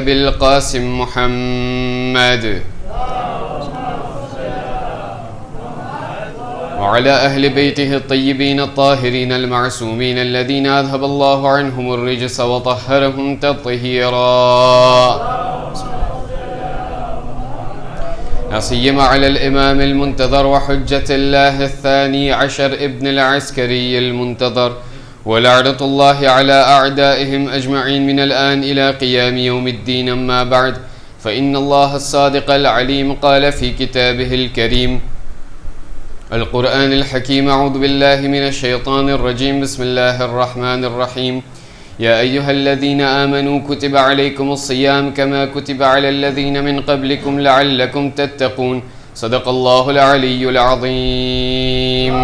بالقاسم محمد وعلى أهل بيته الطيبين الطاهرين المعصومين الذين أذهب الله عنهم الرجس وطهرهم تطهيرا لا سيما على الإمام المنتظر وحجة الله الثاني عشر ابن العسكري المنتظر ولعنة الله على أعدائهم أجمعين من الآن إلى قيام يوم الدين. أما بعد فإن الله الصادق العليم قال في كتابه الكريم القرآن الحكيم أعوذ بالله من الشيطان الرجيم بسم الله الرحمن الرحيم يا أيها الذين آمنوا كتب عليكم الصيام كما كتب على الذين من قبلكم لعلكم تتقون صدق الله العلي العظيم.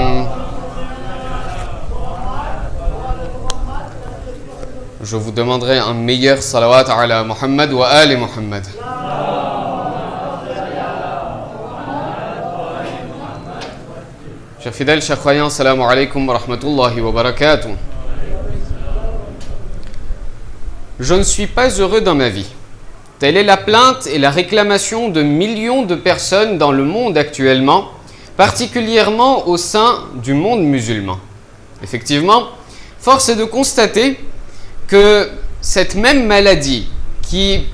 Je vous demanderai un meilleur salawat ala Muhammad wa ali Muhammad. Chers fidèles, chers croyants, salam alaikum wa rahmatullahi wa barakatuh. Je ne suis pas heureux dans ma vie. Telle est la plainte et la réclamation de millions de personnes dans le monde actuellement, particulièrement au sein du monde musulman. Effectivement, force est de constater que cette même maladie qui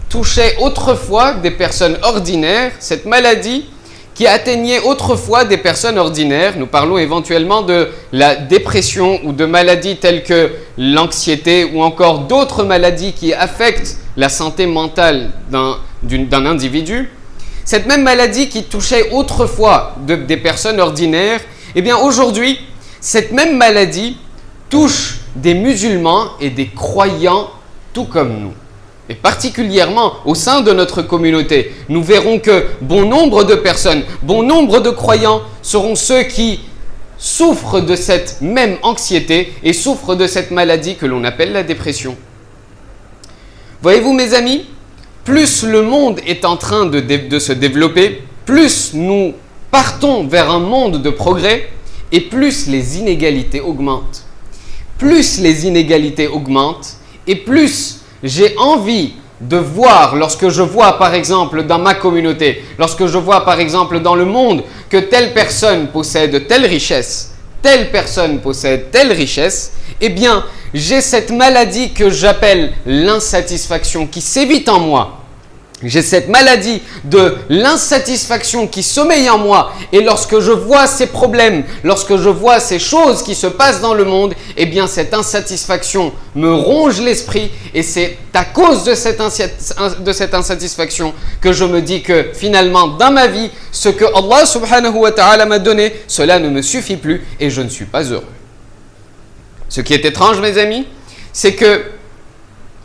touchait autrefois des personnes ordinaires, cette maladie qui atteignait autrefois des personnes ordinaires, nous parlons éventuellement de la dépression ou de maladies telles que l'anxiété ou encore d'autres maladies qui affectent la santé mentale d'un individu, cette même maladie qui touchait autrefois des personnes ordinaires, eh bien aujourd'hui, cette même maladie touche des musulmans et des croyants tout comme nous. Et particulièrement au sein de notre communauté, nous verrons que bon nombre de personnes, bon nombre de croyants seront ceux qui souffrent de cette même anxiété et souffrent de cette maladie que l'on appelle la dépression. Voyez-vous mes amis, plus le monde est en train de se développer, plus nous partons vers un monde de progrès et plus les inégalités augmentent. Plus les inégalités augmentent et plus j'ai envie de voir, lorsque je vois par exemple dans ma communauté, lorsque je vois par exemple dans le monde que telle personne possède telle richesse, telle personne possède telle richesse, eh bien j'ai cette maladie que j'appelle l'insatisfaction qui sévit en moi. J'ai cette maladie de l'insatisfaction qui sommeille en moi et lorsque je vois ces problèmes, lorsque je vois ces choses qui se passent dans le monde, eh bien cette insatisfaction me ronge l'esprit et c'est à cause de cette insatisfaction que je me dis que finalement dans ma vie, ce que Allah subhanahu wa ta'ala m'a donné, cela ne me suffit plus et je ne suis pas heureux. Ce qui est étrange mes amis, c'est que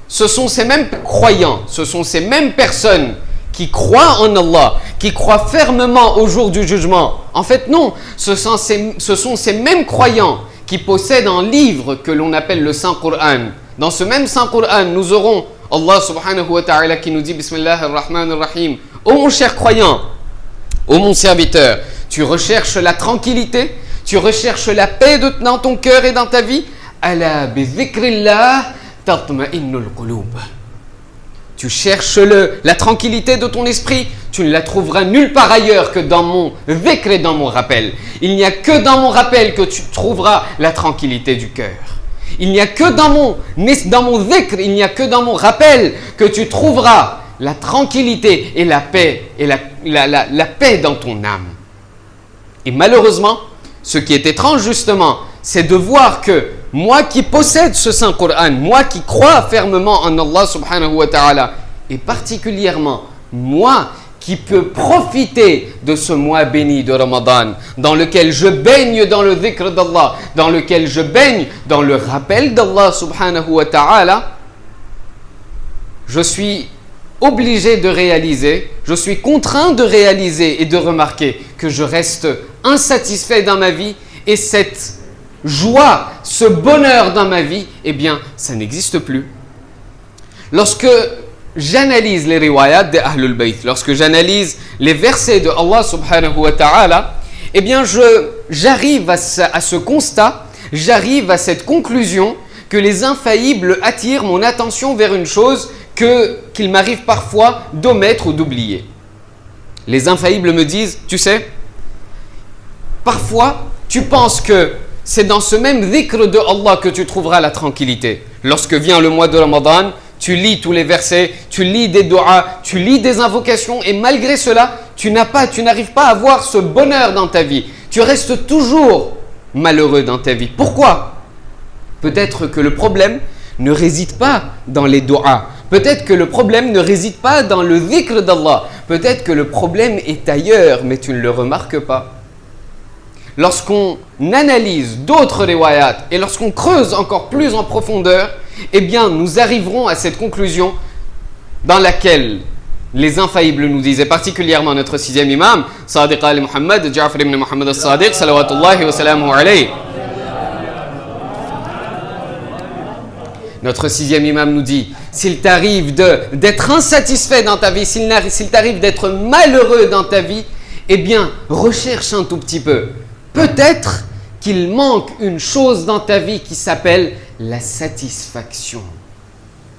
ce sont ces mêmes croyants, ce sont ces mêmes personnes qui croient en Allah, qui croient fermement au jour du jugement. En fait, non, ce sont ces mêmes croyants qui possèdent un livre que l'on appelle le Saint-Coran. Dans ce même Saint-Coran, nous aurons Allah subhanahu wa ta'ala qui nous dit Bismillah ar-Rahman ar-Rahim. Ô mon cher croyant, ô mon serviteur, tu recherches la tranquillité, tu recherches la paix dans ton cœur et dans ta vie. Ala bi dhikrillah tatma'innul qulub. Tu cherches la tranquillité de ton esprit, tu ne la trouveras nulle part ailleurs que dans mon dhikr et dans mon rappel. Il n'y a que dans mon rappel que tu trouveras la tranquillité du cœur. Il n'y a que dans mon dhikr, il n'y a que dans mon rappel que tu trouveras la tranquillité et la paix et la paix dans ton âme. Et malheureusement, ce qui est étrange justement, c'est de voir que moi qui possède ce Saint Coran, moi qui crois fermement en Allah subhanahu wa ta'ala, et particulièrement moi qui peux profiter de ce mois béni de Ramadan, dans lequel je baigne dans le dhikr d'Allah, dans lequel je baigne dans le rappel d'Allah subhanahu wa ta'ala, je suis obligé de réaliser, je suis contraint de réaliser et de remarquer que je reste insatisfait dans ma vie et cette joie, ce bonheur dans ma vie, eh bien, ça n'existe plus. Lorsque j'analyse les riwayat de Ahlul Bayt, lorsque j'analyse les versets de Allah subhanahu wa ta'ala, eh bien, j'arrive à ce constat, j'arrive à cette conclusion que les infaillibles attirent mon attention vers une chose qu'il m'arrive parfois d'omettre ou d'oublier. Les infaillibles me disent, tu sais, parfois tu penses que c'est dans ce même dhikr de Allah que tu trouveras la tranquillité. Lorsque vient le mois de Ramadan, tu lis tous les versets, tu lis des du'as, tu lis des invocations et malgré cela, tu n'arrives pas à avoir ce bonheur dans ta vie. Tu restes toujours malheureux dans ta vie. Pourquoi ? Peut-être que le problème ne réside pas dans les du'as. Peut-être que le problème ne réside pas dans le dhikr d'Allah. Peut-être que le problème est ailleurs, mais tu ne le remarques pas. Lorsqu'on analyse d'autres riwayat et lorsqu'on creuse encore plus en profondeur, eh bien, nous arriverons à cette conclusion dans laquelle les infaillibles nous disent, et particulièrement notre sixième imam, Sadiq al-Muhammad, Ja'far ibn Muhammad al-Sadiq, salawatullahi wa salamuhu alayhi. Notre sixième imam nous dit, s'il t'arrive d'être insatisfait dans ta vie, s'il t'arrive d'être malheureux dans ta vie, eh bien, recherche un tout petit peu. Peut-être qu'il manque une chose dans ta vie qui s'appelle la satisfaction.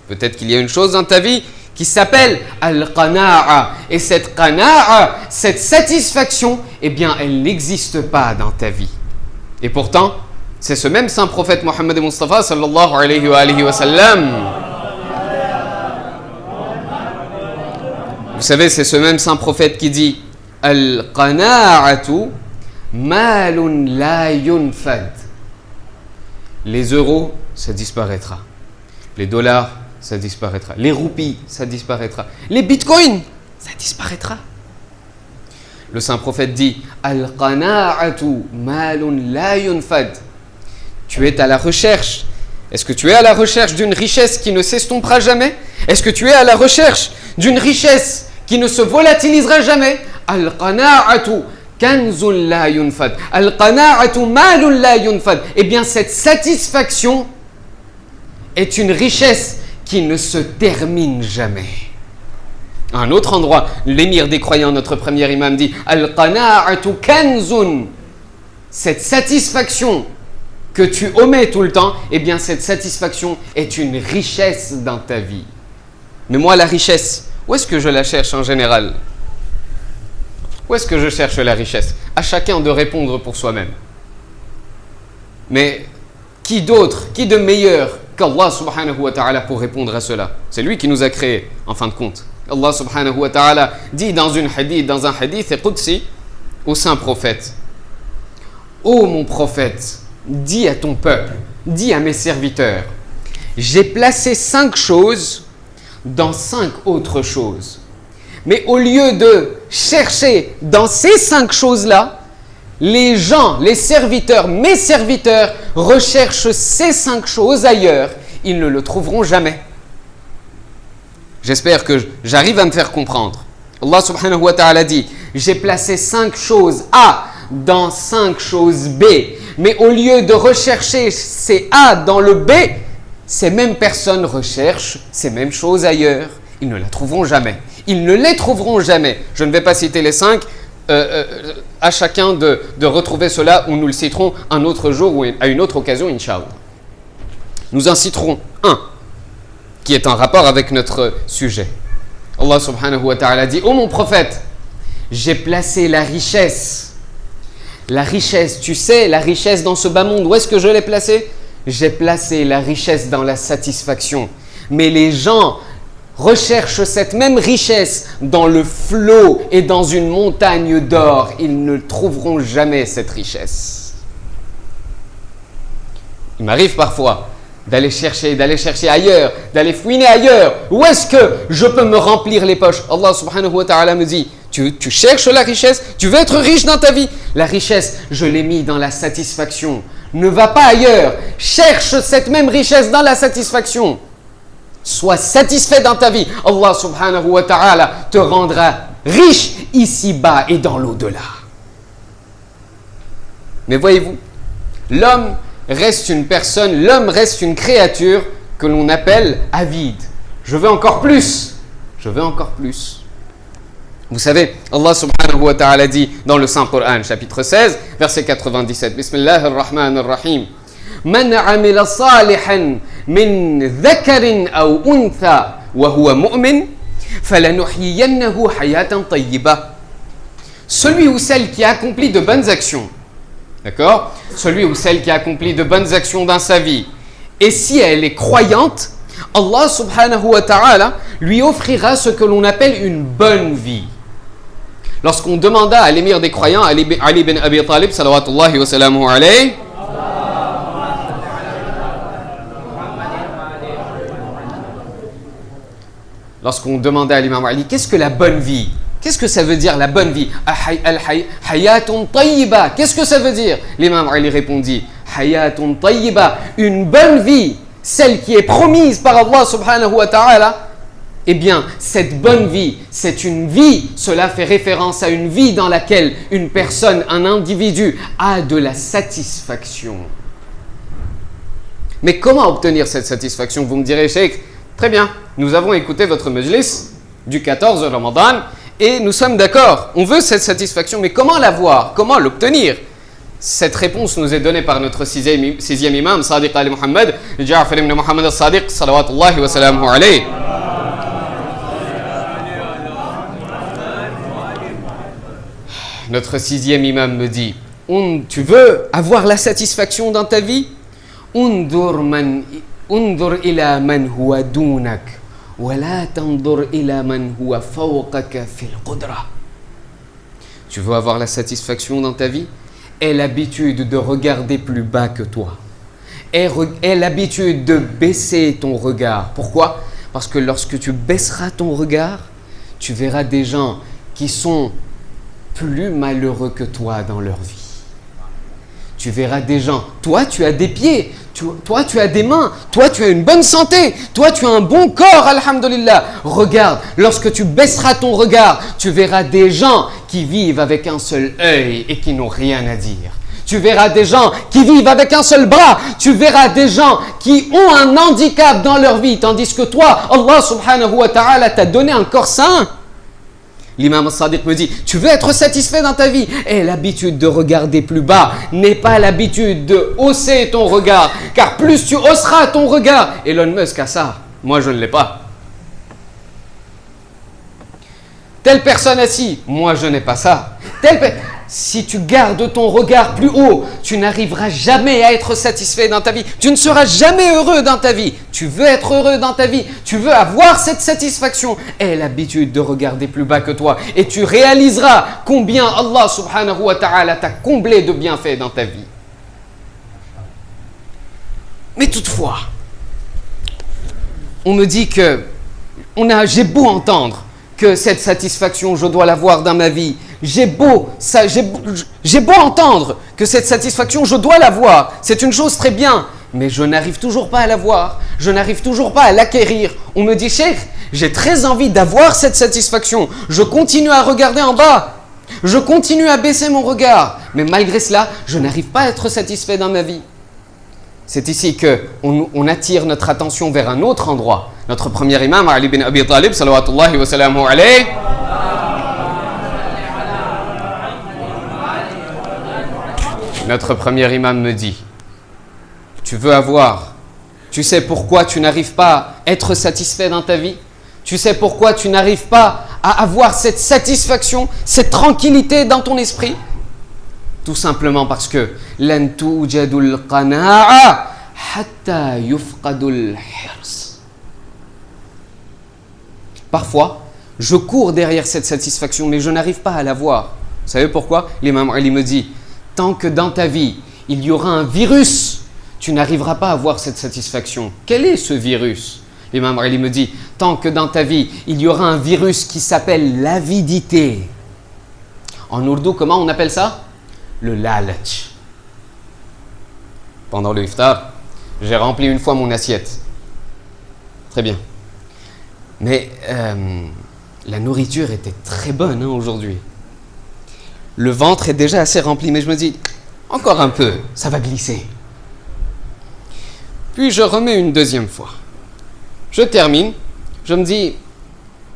Peut-être qu'il y a une chose dans ta vie qui s'appelle al-qana'a. Et cette qana'a, cette satisfaction, eh bien, elle n'existe pas dans ta vie. Et pourtant, c'est ce même saint prophète Mohammed Mustafa sallallahu alayhi wa sallam. Vous savez, c'est ce même saint prophète qui dit al-qana'atu malun la yunfad. Les euros, ça disparaîtra. Les dollars, ça disparaîtra. Les roupies, ça disparaîtra. Les bitcoins, ça disparaîtra. Le saint prophète dit al-qana'atu malun la yunfad. Tu es à la recherche. Est-ce que tu es à la recherche d'une richesse qui ne s'estompera jamais? Est-ce que tu es à la recherche d'une richesse qui ne se volatilisera jamais? Al-qana'atu kanzun la yunfad. Al-qana'atu malun la yunfad. Eh bien, cette satisfaction est une richesse qui ne se termine jamais. À un autre endroit, l'émir des croyants, notre premier imam, dit Al-qana'atu kanzun. Cette satisfaction que tu omets tout le temps, eh bien cette satisfaction est une richesse dans ta vie. Mais moi, la richesse, où est-ce que je la cherche en général? Où est-ce que je cherche la richesse? À chacun de répondre pour soi-même. Mais qui d'autre, qui de meilleur qu'Allah subhanahu wa ta'ala pour répondre à cela? C'est lui qui nous a créés, en fin de compte. Allah subhanahu wa ta'ala dit dans un hadith qudsi au saint prophète: ô mon prophète, dis à ton peuple, dis à mes serviteurs, j'ai placé 5 choses dans 5 autres choses. Mais au lieu de chercher dans ces 5 choses-là, les gens, les serviteurs, mes serviteurs, recherchent ces 5 choses ailleurs. Ils ne le trouveront jamais. J'espère que j'arrive à me faire comprendre. Allah subhanahu wa ta'ala dit, j'ai placé 5 choses A dans 5 choses B. Mais au lieu de rechercher ces A dans le B, ces mêmes personnes recherchent ces mêmes choses ailleurs. Ils ne la trouveront jamais. Ils ne les trouveront jamais. Je ne vais pas citer les 5. À chacun de retrouver cela, ou nous le citerons un autre jour ou à une autre occasion, Inch'Allah. Nous en citerons un qui est en rapport avec notre sujet. Allah subhanahu wa ta'ala dit: ô mon prophète, j'ai placé la richesse. La richesse, tu sais, la richesse dans ce bas monde, où est-ce que je l'ai placée? J'ai placé la richesse dans la satisfaction. Mais les gens recherchent cette même richesse dans le flot et dans une montagne d'or. Ils ne trouveront jamais cette richesse. Il m'arrive parfois d'aller chercher ailleurs, d'aller fouiner ailleurs. Où est-ce que je peux me remplir les poches? Allah subhanahu wa ta'ala me dit: tu cherches la richesse, tu veux être riche dans ta vie. La richesse, je l'ai mis dans la satisfaction. Ne va pas ailleurs. Cherche cette même richesse dans la satisfaction. Sois satisfait dans ta vie. Allah subhanahu wa ta'ala te rendra riche ici-bas et dans l'au-delà. Mais voyez-vous, l'homme reste une personne, l'homme reste une créature que l'on appelle avide. Je veux encore plus. Je veux encore plus. Vous savez, Allah subhanahu wa ta'ala dit dans le Saint-Coran, chapitre 16, verset 97, Bismillah ar-Rahman ar-Rahim. Man amila salihan min dhakarin aw untha وهو مؤمن فلنحيينه حياة طيبة. Celui ou celle qui accomplit de bonnes actions, d'accord? Celui ou celle qui accomplit de bonnes actions dans sa vie, et si elle est croyante, Allah subhanahu wa ta'ala lui offrira ce que l'on appelle une bonne vie. Lorsqu'on demanda à l'émir des croyants, Ali ibn Abi Talib, salawatullahi wa salamuhu alayhi, lorsqu'on demandait à l'imam Ali, qu'est-ce que la bonne vie? Qu'est-ce que ça veut dire la bonne vie? Hayatun tayyiba. Qu'est-ce que ça veut dire? L'imam Ali répondit, Hayatun tayyiba, une bonne vie, celle qui est promise par Allah subhanahu wa ta'ala. Eh bien, cette bonne vie, c'est une vie, cela fait référence à une vie dans laquelle une personne, un individu a de la satisfaction. Mais comment obtenir cette satisfaction? Vous me direz, Cheikh, très bien, nous avons écouté votre majlis du 14 Ramadan et nous sommes d'accord, on veut cette satisfaction, mais comment l'avoir? Comment l'obtenir? Cette réponse nous est donnée par notre sixième imam, Sadiq al-Muhammad, Ja'far ibn Muhammad al-Sadiq, salawatullahi wa salamuhu alayhi. Notre sixième imam me dit, tu veux avoir la satisfaction dans ta vie? Undur ila man huwa dunak, wa la tandur ila man huwa fawqaka fil qudra. Tu veux avoir la satisfaction dans ta vie? Aie l'habitude de regarder plus bas que toi. Aie l'habitude de baisser ton regard. Pourquoi? Parce que lorsque tu baisseras ton regard, tu verras des gens qui sont plus malheureux que toi dans leur vie. Tu verras des gens, toi tu as des pieds, toi tu as des mains, toi tu as une bonne santé, toi tu as un bon corps, alhamdulillah. Regarde, lorsque tu baisseras ton regard, tu verras des gens qui vivent avec un seul œil et qui n'ont rien à dire. Tu verras des gens qui vivent avec un seul bras. Tu verras des gens qui ont un handicap dans leur vie, tandis que toi, Allah subhanahu wa ta'ala t'a donné un corps sain. L'imam al-Sadiq me dit, tu veux être satisfait dans ta vie? Aie l'habitude de regarder plus bas, n'aie pas l'habitude de hausser ton regard, car plus tu hausseras ton regard. Elon Musk a ça, moi je ne l'ai pas. Telle personne assis, moi je n'ai pas ça. Si tu gardes ton regard plus haut, tu n'arriveras jamais à être satisfait dans ta vie. Tu ne seras jamais heureux dans ta vie. Tu veux être heureux dans ta vie. Tu veux avoir cette satisfaction. Aie l'habitude de regarder plus bas que toi. Et tu réaliseras combien Allah subhanahu wa ta'ala t'a comblé de bienfaits dans ta vie. Mais toutefois, on me dit que j'ai beau entendre que cette satisfaction, je dois l'avoir dans ma vie. J'ai beau entendre que cette satisfaction, je dois l'avoir. C'est une chose très bien, mais je n'arrive toujours pas à l'avoir. Je n'arrive toujours pas à l'acquérir. On me dit, Cheikh, j'ai très envie d'avoir cette satisfaction. Je continue à regarder en bas. Je continue à baisser mon regard. Mais malgré cela, je n'arrive pas à être satisfait dans ma vie. C'est ici qu'on attire notre attention vers un autre endroit. Notre premier imam, Ali ibn Abi Talib, salawatullahi wa salamuhu alayhi, notre premier imam me dit, tu sais pourquoi tu n'arrives pas à être satisfait dans ta vie? Tu sais pourquoi tu n'arrives pas à avoir cette satisfaction, cette tranquillité dans ton esprit? Tout simplement parce que lan tujadul qana'a hatta yufqadul hirs. Parfois, je cours derrière cette satisfaction, mais je n'arrive pas à l'avoir. Vous savez pourquoi? L'imam Ali me dit, tant que dans ta vie, il y aura un virus, tu n'arriveras pas à avoir cette satisfaction. Quel est ce virus? L'imam Ali me dit, tant que dans ta vie, il y aura un virus qui s'appelle l'avidité. En ourdou, comment on appelle ça? Le lalach. Pendant le iftar, j'ai rempli une fois mon assiette. Très bien. Mais la nourriture était très bonne aujourd'hui. Le ventre est déjà assez rempli, mais je me dis, encore un peu, ça va glisser. Puis je remets une deuxième fois. Je termine, je me dis,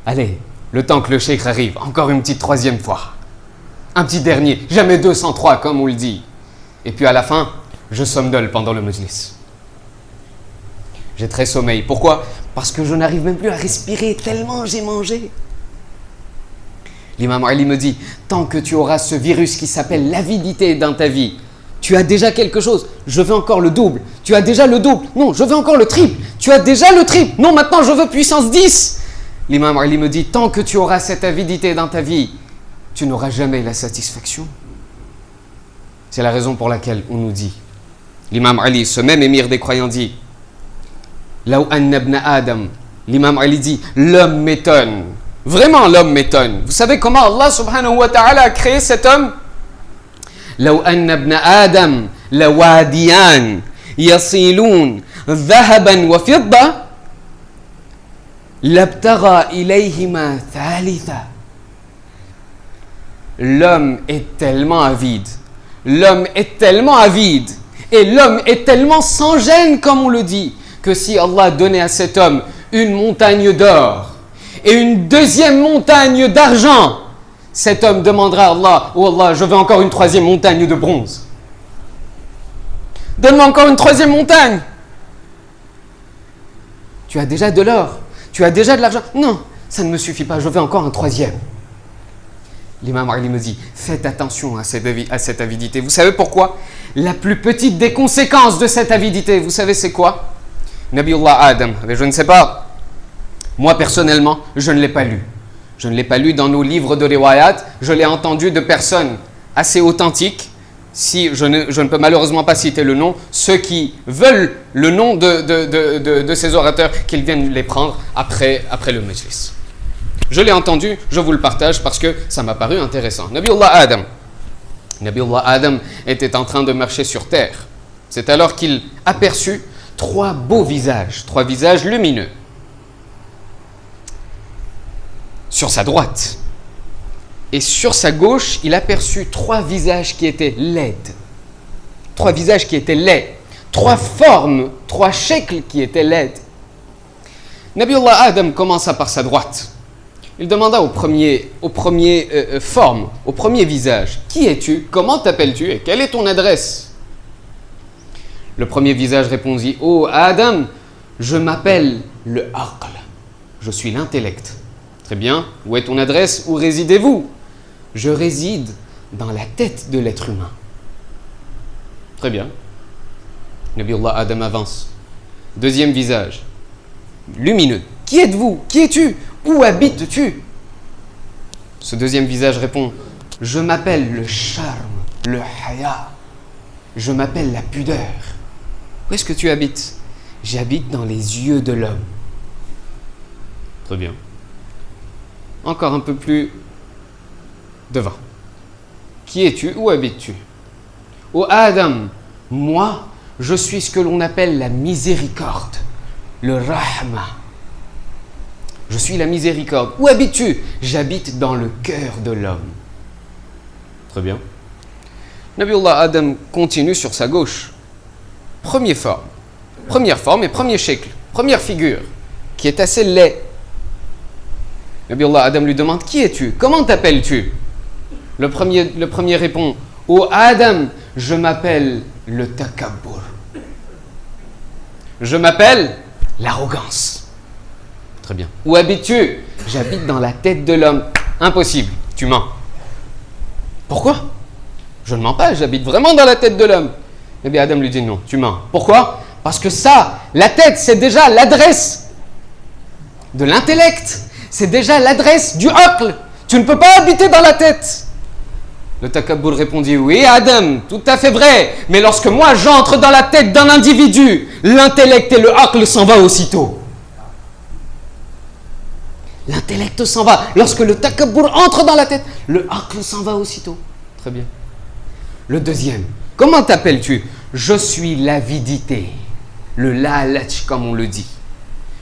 allez, le temps que le cheikh arrive, encore une petite troisième fois. Un petit dernier, jamais 203 comme on le dit. Et puis à la fin, je somnole pendant le majlis. J'ai très sommeil. Pourquoi? parce que je n'arrive même plus à respirer tellement j'ai mangé. L'imam Ali me dit, tant que tu auras ce virus qui s'appelle l'avidité dans ta vie, tu as déjà quelque chose, je veux encore le double. Tu as déjà le double, non, je veux encore le triple. Tu as déjà le triple, non, maintenant je veux puissance 10. L'imam Ali me dit, tant que tu auras cette avidité dans ta vie, tu n'auras jamais la satisfaction. C'est la raison pour laquelle on nous dit, l'imam Ali, ce même émir des croyants dit, Law anna ibn Adam, l'imam Ali dit, l'homme m'étonne. Vraiment, l'homme m'étonne. Vous savez comment Allah subhanahu wa ta'ala a créé cet homme? Law anna ibn Adam lawadiyan yasilun dhahaban wa fidda labtagha ilayhima thalitha. L'homme est tellement avide. L'homme est tellement avide. Et l'homme est tellement sans gêne, comme on le dit, que si Allah donnait à cet homme une montagne d'or et une deuxième montagne d'argent, cet homme demandera à Allah, oh Allah, je veux encore une troisième montagne de bronze. Donne-moi encore une troisième montagne. Tu as déjà de l'or, tu as déjà de l'argent. Non, ça ne me suffit pas, je veux encore un troisième. L'imam Ali me dit, faites attention à cette avidité. Vous savez pourquoi? La plus petite des conséquences de cette avidité, vous savez c'est quoi? Nabiullah Adam, je ne sais pas. Moi personnellement, je ne l'ai pas lu. Je ne l'ai pas lu dans nos livres de riwayat. Je l'ai entendu de personnes assez authentiques. Si je ne peux malheureusement pas citer le nom, ceux qui veulent le nom de ces orateurs, qu'ils viennent les prendre après le majlis. Je l'ai entendu, je vous le partage parce que ça m'a paru intéressant. Nabiullah Adam était en train de marcher sur terre. C'est alors qu'il aperçut trois visages lumineux. Sur sa droite. Et sur sa gauche, il aperçut trois visages qui étaient laids. Trois visages qui étaient laids. Trois formes, trois shekls qui étaient laides. Nabiullah Adam commença par sa droite. Il demanda au premier visage, « Qui es-tu? Comment t'appelles-tu? Et quelle est ton adresse ?» Le premier visage répondit, « Oh Adam, je m'appelle le aql. Je suis l'intellect. » Très bien. Où est ton adresse? Où résidez-vous? Je réside dans la tête de l'être humain. Très bien. Nabiullah Adam avance. Deuxième visage, lumineux. Qui êtes-vous? Qui es-tu? Où habites-tu? Ce deuxième visage répond, je m'appelle le charme, le haya. Je m'appelle la pudeur. Où est-ce que tu habites? J'habite dans les yeux de l'homme. Très bien. Encore un peu plus devant. Qui es-tu? Où habites-tu? Ô Adam, moi, je suis ce que l'on appelle la miséricorde, le rahma. Je suis la miséricorde. Où habites-tu? J'habite dans le cœur de l'homme. Très bien. Nabiullah Adam continue sur sa gauche. Première forme et premier shekl, première figure, qui est assez laid. Nabiullah Adam lui demande, qui es-tu? Comment t'appelles-tu? Le premier répond, ô Adam, je m'appelle le takabbur. Je m'appelle l'arrogance. Très bien. Où habites-tu? J'habite dans la tête de l'homme. Impossible, tu mens. Pourquoi? Je ne mens pas, j'habite vraiment dans la tête de l'homme. Eh bien, Adam lui dit non, tu mens. Pourquoi? Parce que ça, la tête, c'est déjà l'adresse de l'intellect. C'est déjà l'adresse du aql. Tu ne peux pas habiter dans la tête. Le takabbur répondit, oui Adam, tout à fait vrai. Mais lorsque moi j'entre dans la tête d'un individu, l'intellect et le aql s'en va aussitôt. L'intellect s'en va. Lorsque le takabbur entre dans la tête, le aql s'en va aussitôt. Très bien. Le deuxième. Comment t'appelles-tu? Je suis l'avidité. Le la'lach, comme on le dit.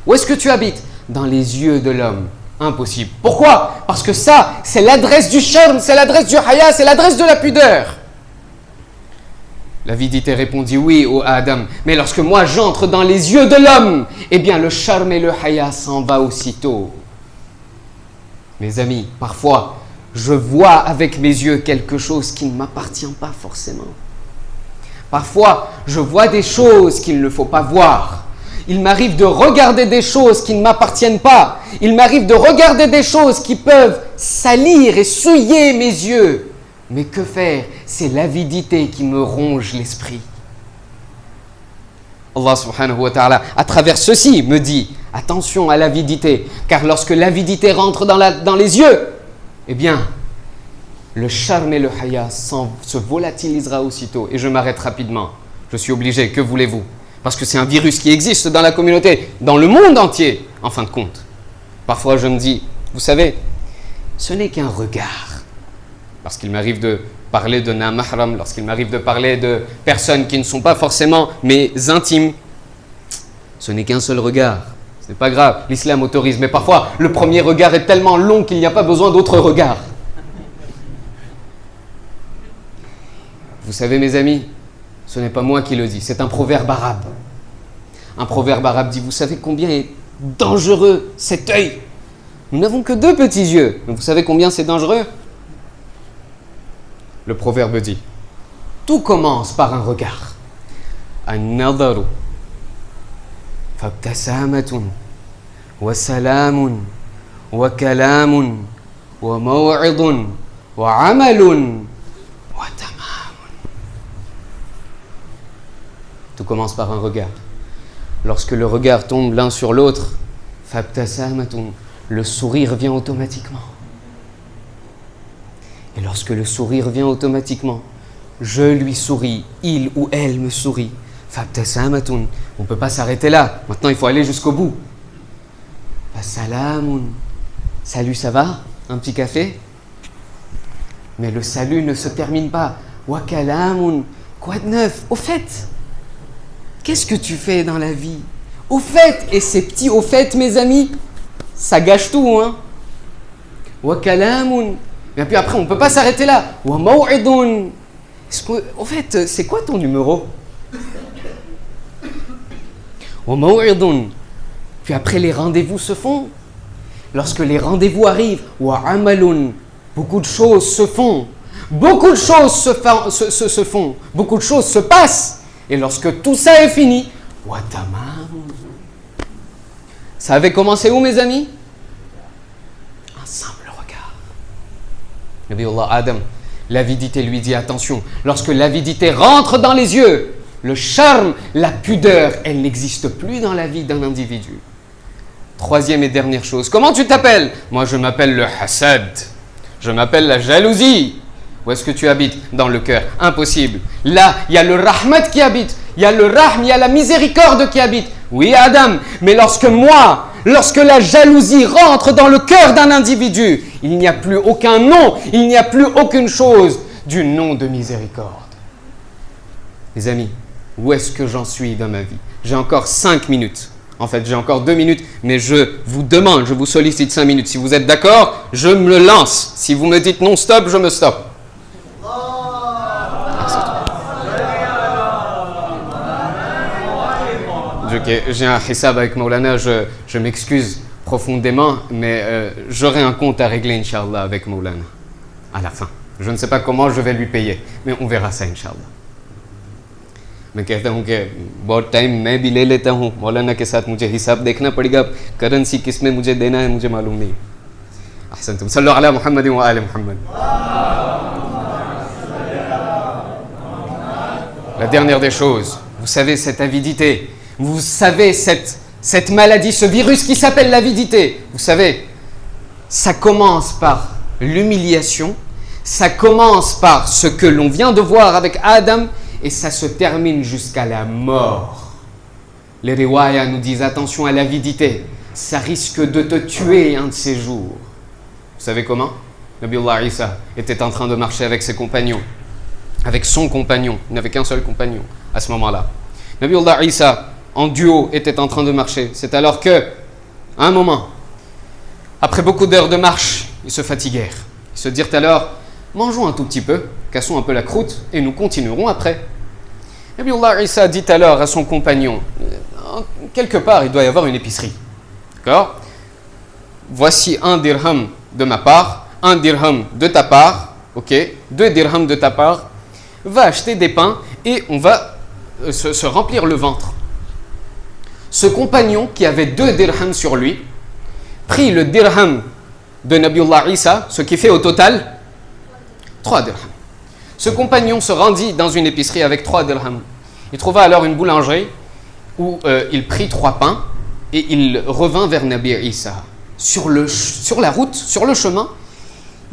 Où est-ce que tu habites? Dans les yeux de l'homme. Impossible. Pourquoi? Parce que ça, c'est l'adresse du charme, c'est l'adresse du haya, c'est l'adresse de la pudeur. L'avidité répondit, oui, ô Adam, mais lorsque moi j'entre dans les yeux de l'homme, eh bien le charme et le haya s'en va aussitôt. Mes amis, parfois, je vois avec mes yeux quelque chose qui ne m'appartient pas forcément. Parfois, je vois des choses qu'il ne faut pas voir. Il m'arrive de regarder des choses qui ne m'appartiennent pas. Il m'arrive de regarder des choses qui peuvent salir et souiller mes yeux. Mais que faire? C'est l'avidité qui me ronge l'esprit. Allah subhanahu wa ta'ala, à travers ceci, me dit attention à l'avidité, car lorsque l'avidité rentre dans les yeux, eh bien, le charme et le haya se volatilisera aussitôt. Et je m'arrête rapidement. Je suis obligé, que voulez-vous? Parce que c'est un virus qui existe dans la communauté, dans le monde entier, en fin de compte. Parfois, je me dis, vous savez, ce n'est qu'un regard. Lorsqu'il m'arrive de parler de mahram, lorsqu'il m'arrive de parler de personnes qui ne sont pas forcément mes intimes, ce n'est qu'un seul regard. Ce n'est pas grave, l'islam autorise. Mais parfois, le premier regard est tellement long qu'il n'y a pas besoin d'autres regards. Vous savez, mes amis, ce n'est pas moi qui le dis, c'est un proverbe arabe. Un proverbe arabe dit, vous savez combien est dangereux cet œil? Nous n'avons que 2 petits yeux, mais vous savez combien c'est dangereux? Le proverbe dit, tout commence par un regard. An-nadaru fabtasamatun wa salamun wa kalamun wa maw'idun wa amalun wa tamamun. Tout commence par un regard. Lorsque le regard tombe l'un sur l'autre, fabtasamatun, le sourire vient automatiquement. Et lorsque le sourire vient automatiquement, je lui souris, il ou elle me sourit. Fabtasamatun, on ne peut pas s'arrêter là. Maintenant, il faut aller jusqu'au bout. Fasalamun, salut, ça va? Un petit café? Mais le salut ne se termine pas. Wakalamun, quoi de neuf? Au fait, qu'est-ce que tu fais dans la vie? Au fait, et ces petits au fait, mes amis, ça gâche tout, hein? Wakalamun. Et puis après, on ne peut pas s'arrêter là. Wa maw'idun. Au fait, c'est quoi ton numéro? Wa maw'idun. Puis après, les rendez-vous se font. Lorsque les rendez-vous arrivent, wa amalun. Beaucoup de choses se font. Beaucoup de choses se font. Beaucoup de choses se passent. Et lorsque tout ça est fini, wa tamam. Ça avait commencé où, mes amis? Un simple regard. Nabiullah Adam, l'avidité lui dit attention, lorsque l'avidité rentre dans les yeux, le charme, la pudeur, elle n'existe plus dans la vie d'un individu. 3e et dernière chose, comment tu t'appelles? Moi je m'appelle le hasad, je m'appelle la jalousie. Où est-ce que tu habites? Dans le cœur, impossible. Là, il y a le rahmat qui habite, il y a le rahm, il y a la miséricorde qui habite. Oui Adam, mais lorsque la jalousie rentre dans le cœur d'un individu, il n'y a plus aucun nom, il n'y a plus aucune chose du nom de miséricorde. Les amis, où est-ce que j'en suis dans ma vie? J'ai encore 5 minutes. En fait, j'ai encore 2 minutes, mais je vous demande, je vous sollicite 5 minutes. Si vous êtes d'accord, je me lance. Si vous me dites non stop, je me stoppe. J'ai un hissab avec Maulana, je m'excuse profondément, mais j'aurai un compte à régler, Inch'Allah, avec Maulana, à la fin. Je ne sais pas comment je vais lui payer, mais on verra ça, Inch'Allah. मैं कहता हूँ कि बहुत टाइम मैं भी ले लेता हूँ मौलाना के साथ मुझे हिसाब देखना पड़ेगा करेंसी किस में मुझे देना है मुझे मालूम नहीं अहसनतुम सल्लु अला मुहम्मद व आले Muhammad La dernière des choses, vous savez cette avidité, vous savez cette maladie, ce virus qui s'appelle l'avidité, vous savez, ça commence par l'humiliation, ça commence par ce que l'on vient de voir avec Adam, et ça se termine jusqu'à la mort. Les riwayas nous disent attention à l'avidité, ça risque de te tuer un de ces jours. Vous savez comment? Nabiullah Isa était en train de marcher avec ses compagnons, avec son compagnon, il n'avait qu'un seul compagnon à ce moment-là. Nabiullah Isa, en duo, était en train de marcher. C'est alors que, à un moment, après beaucoup d'heures de marche, ils se fatiguèrent. Ils se dirent alors, mangeons un tout petit peu, cassons un peu la croûte et nous continuerons après. Nabiullah Isa dit alors à son compagnon, quelque part il doit y avoir une épicerie. D'accord? Voici 1 dirham de ma part, 1 dirham de ta part, ok, 2 dirhams de ta part, va acheter des pains et on va se remplir le ventre. Ce compagnon qui avait 2 dirhams sur lui, prit le dirham de Nabiullah Isa, ce qui fait au total 3 dirhams. Ce compagnon se rendit dans une épicerie avec 3 dirhams. Il trouva alors une boulangerie où il prit 3 pains et il revint vers Nabi Isa. Sur la route, sur le chemin,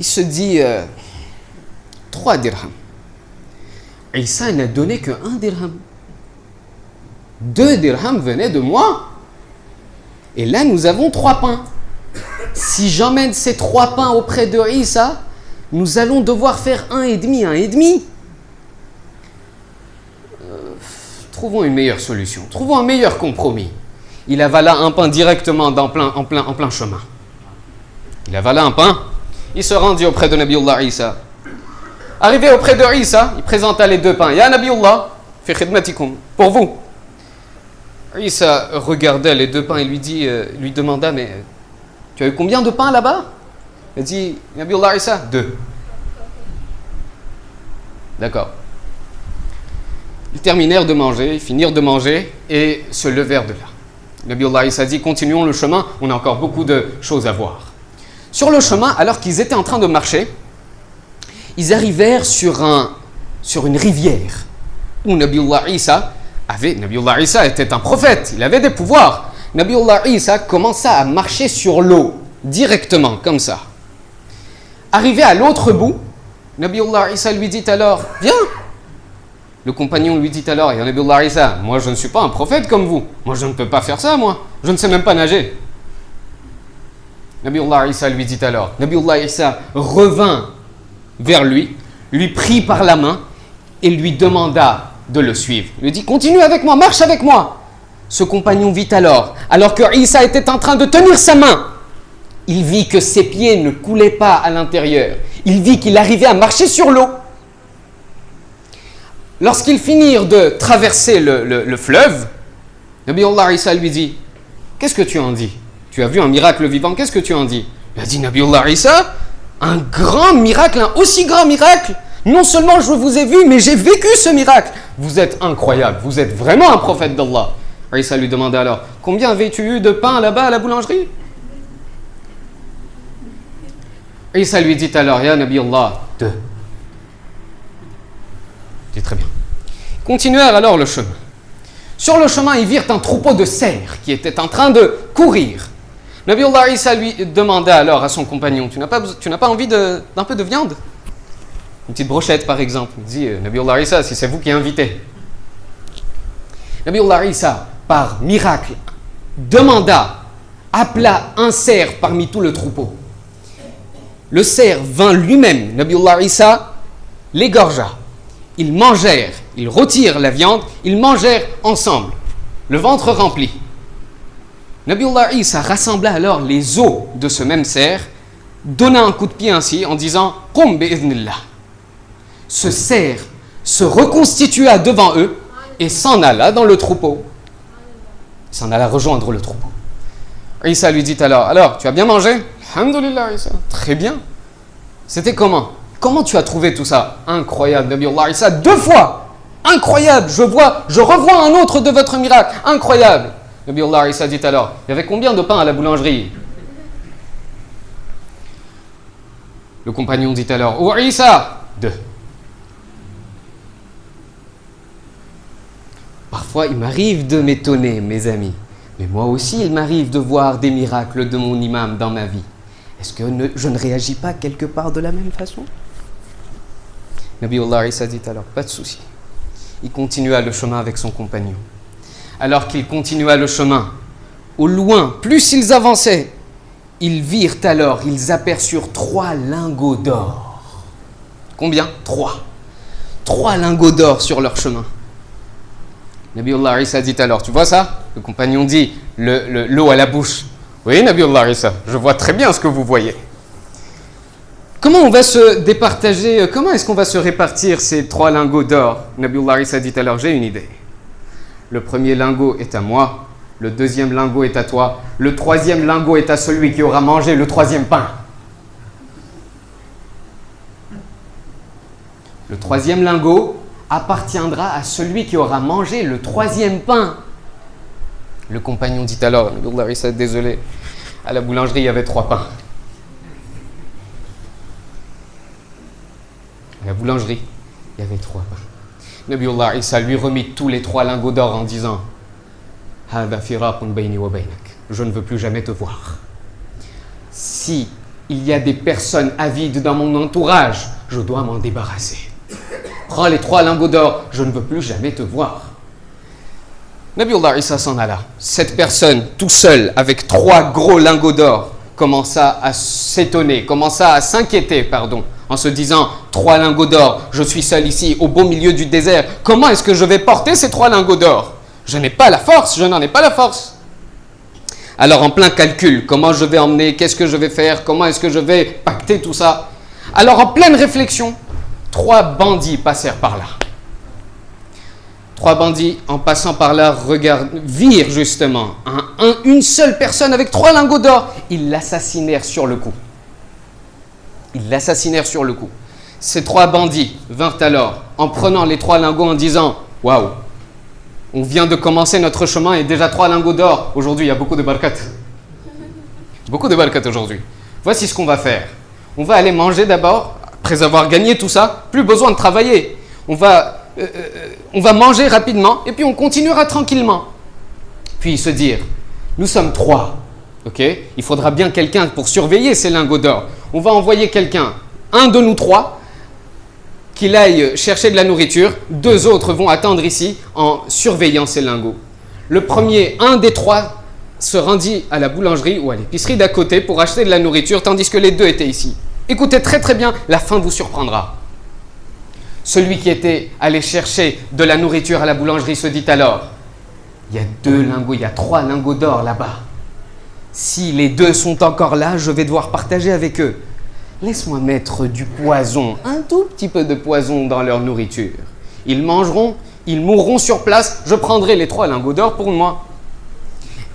il se dit 3 dirhams. Isa n'a donné que 1 dirham. 2 dirhams venaient de moi. Et là, nous avons 3 pains. Si j'emmène ces 3 pains auprès de Isa, nous allons devoir faire 1,5. Trouvons une meilleure solution. Trouvons un meilleur compromis. Il avala un pain directement en plein chemin. Il avala un pain. Il se rendit auprès de Nabiullah Isa. Arrivé auprès de Isa, il présenta les 2 pains. Ya Nabiullah, fi khidmatikum, pour vous. Isa regardait les 2 pains et lui demanda, mais tu as eu combien de pains là-bas? Il dit, Nabiullah Isa, 2. D'accord. Ils terminèrent de manger, ils finirent de manger et se levèrent de là. Nabiullah Isa dit, continuons le chemin, on a encore beaucoup de choses à voir. Sur le chemin, alors qu'ils étaient en train de marcher, ils arrivèrent sur une rivière où Nabiullah Isa était un prophète, il avait des pouvoirs. Nabiullah Isa commença à marcher sur l'eau, directement, comme ça. Arrivé à l'autre bout, Nabiullah Isa lui dit alors, viens. Le compagnon lui dit alors, ya Nabiullah Isa, moi je ne suis pas un prophète comme vous. Moi je ne peux pas faire ça, moi. Je ne sais même pas nager. Nabiullah Isa lui dit alors, Nabiullah Isa revint vers lui prit par la main et lui demanda de le suivre. Il lui dit, continue avec moi, marche avec moi. Ce compagnon vit alors que Isa était en train de tenir sa main, il vit que ses pieds ne coulaient pas à l'intérieur. Il vit qu'il arrivait à marcher sur l'eau. Lorsqu'ils finirent de traverser le fleuve, Nabiullah Isa lui dit, qu'est-ce que tu en dis? Tu as vu un miracle vivant, qu'est-ce que tu en dis? Il a dit, Nabiullah Isa, un grand miracle, un aussi grand miracle. Non seulement je vous ai vu, mais j'ai vécu ce miracle. Vous êtes incroyable, vous êtes vraiment un prophète d'Allah. Isa lui demanda alors, combien avais-tu eu de pain là-bas à la boulangerie? Isa lui dit alors, ya Nabi Allah, 2. Il dit très bien. Continuèrent alors le chemin. Sur le chemin, ils virent un troupeau de cerfs qui était en train de courir. Nabiullah Isa lui demanda alors à son compagnon, tu n'as pas envie d'un peu de viande? Une petite brochette par exemple. Il dit, Nabiullah Isa, si c'est vous qui invitez. Nabiullah Isa, par miracle, appela un cerf parmi tout le troupeau. Le cerf vint lui-même, Nabiullah Isa l'égorgea. Ils mangèrent, ils retirent la viande, ils mangèrent ensemble, le ventre rempli. Nabiullah Isa rassembla alors les os de ce même cerf, donna un coup de pied ainsi en disant « Qum bi'idhnillah ». Ce cerf se reconstitua devant eux et s'en alla dans le troupeau. Il s'en alla rejoindre le troupeau. Isa lui dit alors, tu as bien mangé? Alhamdulillah Isa, très bien. C'était comment? Comment tu as trouvé tout ça? Incroyable, Nabiullah Isa, 2 fois. Incroyable, je revois un autre de votre miracle. Incroyable. Nabiullah Isa dit alors, il y avait combien de pain à la boulangerie? Le compagnon dit alors, oh Isa, 2. Parfois, il m'arrive de m'étonner, mes amis. Mais moi aussi, il m'arrive de voir des miracles de mon imam dans ma vie. Est-ce que je ne réagis pas quelque part de la même façon? Nabiullah Isa dit alors, pas de souci. Il continua le chemin avec son compagnon. Alors qu'il continua le chemin, au loin, plus ils avançaient, ils aperçurent 3 lingots d'or. Combien? 3. 3 lingots d'or sur leur chemin. Nabiullah Isa dit alors, tu vois ça? Le compagnon dit, l'eau à la bouche. Oui, Nabiullah Isa, je vois très bien ce que vous voyez. Comment on va se départager, comment est-ce qu'on va se répartir ces 3 lingots d'or? Nabiullah Isa dit alors, j'ai une idée. Le premier lingot est à moi, le deuxième lingot est à toi, le troisième lingot est à celui qui aura mangé le 3e pain. Le 3e lingot appartiendra à celui qui aura mangé le 3e pain. Le compagnon dit alors, Nabiullah Isa, désolé, à la boulangerie, il y avait 3 pains. À la boulangerie, il y avait 3 pains. Nabiullah Isa lui remit tous les 3 lingots d'or en disant Hada firaqun bayni wa baynak. Je ne veux plus jamais te voir. Si il y a des personnes avides dans mon entourage, je dois m'en débarrasser. Prends les 3 lingots d'or, je ne veux plus jamais te voir. Nabiullah Isa s'en alla. Cette personne, tout seul, avec 3 gros lingots d'or, commença à s'étonner, commença à s'inquiéter, en se disant 3 lingots d'or, je suis seul ici, au beau milieu du désert. Comment est-ce que je vais porter ces 3 lingots d'or? Je n'ai pas la force, je n'en ai pas la force. Alors en plein calcul, comment je vais emmener, qu'est-ce que je vais faire, comment est-ce que je vais pacter tout ça? Alors en pleine réflexion, 3 bandits passèrent par là. 3 bandits, en passant par là, virent justement une seule personne avec 3 lingots d'or. Ils l'assassinèrent sur le coup. Ces 3 bandits vinrent alors, en prenant les 3 lingots, en disant « Waouh, on vient de commencer notre chemin et déjà 3 lingots d'or. Aujourd'hui, il y a beaucoup de barakat. Beaucoup de barakat aujourd'hui. Voici ce qu'on va faire. On va aller manger d'abord, après avoir gagné tout ça, plus besoin de travailler. On va manger rapidement et puis on continuera tranquillement. » Puis se dire, nous sommes 3, ok? Il faudra bien quelqu'un pour surveiller ces lingots d'or. On va envoyer quelqu'un, un de nous 3, qu'il aille chercher de la nourriture. 2 autres vont attendre ici en surveillant ces lingots. Le premier, un des 3, se rendit à la boulangerie ou à l'épicerie d'à côté pour acheter de la nourriture, tandis que les 2 étaient ici. Écoutez très très bien, la fin vous surprendra. Celui qui était allé chercher de la nourriture à la boulangerie se dit alors, il y a 3 lingots d'or là-bas. Si les 2 sont encore là, je vais devoir partager avec eux. Laisse-moi mettre du poison, un tout petit peu de poison dans leur nourriture. Ils mangeront, ils mourront sur place, je prendrai les 3 lingots d'or pour moi.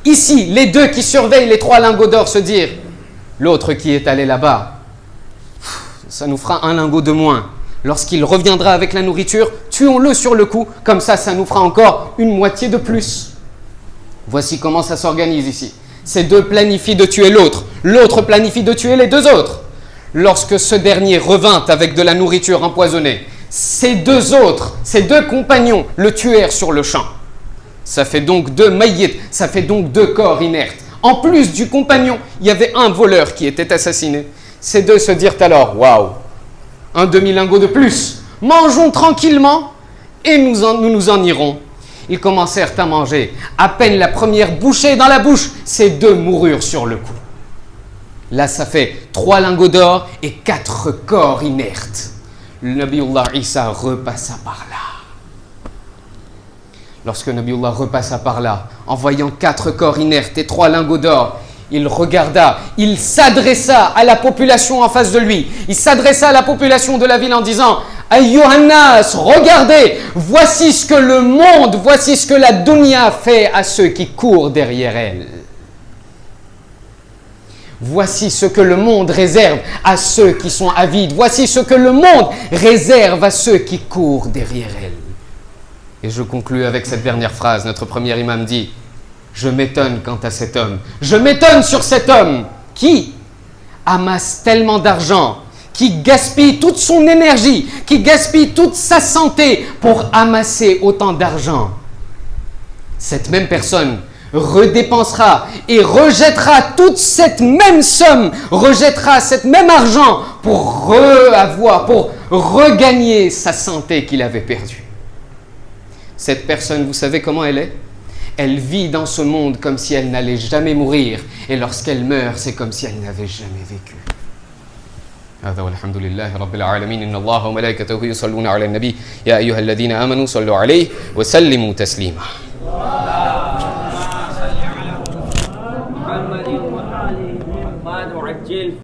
Ici, les 2 qui surveillent les 3 lingots d'or se dirent, l'autre qui est allé là-bas, ça nous fera 1 lingot de moins. Lorsqu'il reviendra avec la nourriture, tuons-le sur le coup, comme ça nous fera encore une moitié de plus. Voici comment ça s'organise ici. Ces 2 planifient de tuer l'autre, l'autre planifie de tuer les 2 autres. Lorsque ce dernier revint avec de la nourriture empoisonnée, ces 2 autres, ces 2 compagnons le tuèrent sur le champ. Ça fait donc 2 mayyit, ça fait donc 2 corps inertes. En plus du compagnon, il y avait un voleur qui était assassiné. Ces 2 se dirent alors, waouh, un demi-lingot de plus, mangeons tranquillement et nous nous en irons. Ils commencèrent à manger. À peine la première bouchée dans la bouche, ces 2 moururent sur le coup. Là, ça fait 3 lingots d'or et 4 corps inertes. Le Nabiullah Isa repassa par là. Lorsque Nabiullah repassa par là, en voyant 4 corps inertes et 3 lingots d'or, il regarda, il s'adressa à la population en face de lui. Il s'adressa à la population de la ville en disant « Ayyuhannas, regardez, voici ce que le monde, voici ce que la dunya fait à ceux qui courent derrière elle. Voici ce que le monde réserve à ceux qui sont avides. Voici ce que le monde réserve à ceux qui courent derrière elle. » Et je conclus avec cette dernière phrase. Notre premier imam dit « Je m'étonne quant à cet homme. Je m'étonne sur cet homme qui amasse tellement d'argent, qui gaspille toute son énergie, qui gaspille toute sa santé pour amasser autant d'argent. Cette même personne redépensera et rejettera toute cette même somme, rejettera cet même argent pour regagner sa santé qu'il avait perdue. Cette personne, vous savez comment elle est? Elle vit dans ce monde comme si elle n'allait jamais mourir, et lorsqu'elle meurt, c'est comme si elle n'avait jamais vécu. هذا والحمد لله رب العالمين إن الله وملائكته يصلون على النبي يا أيها الذين آمنوا صلوا عليه وسلموا تسليما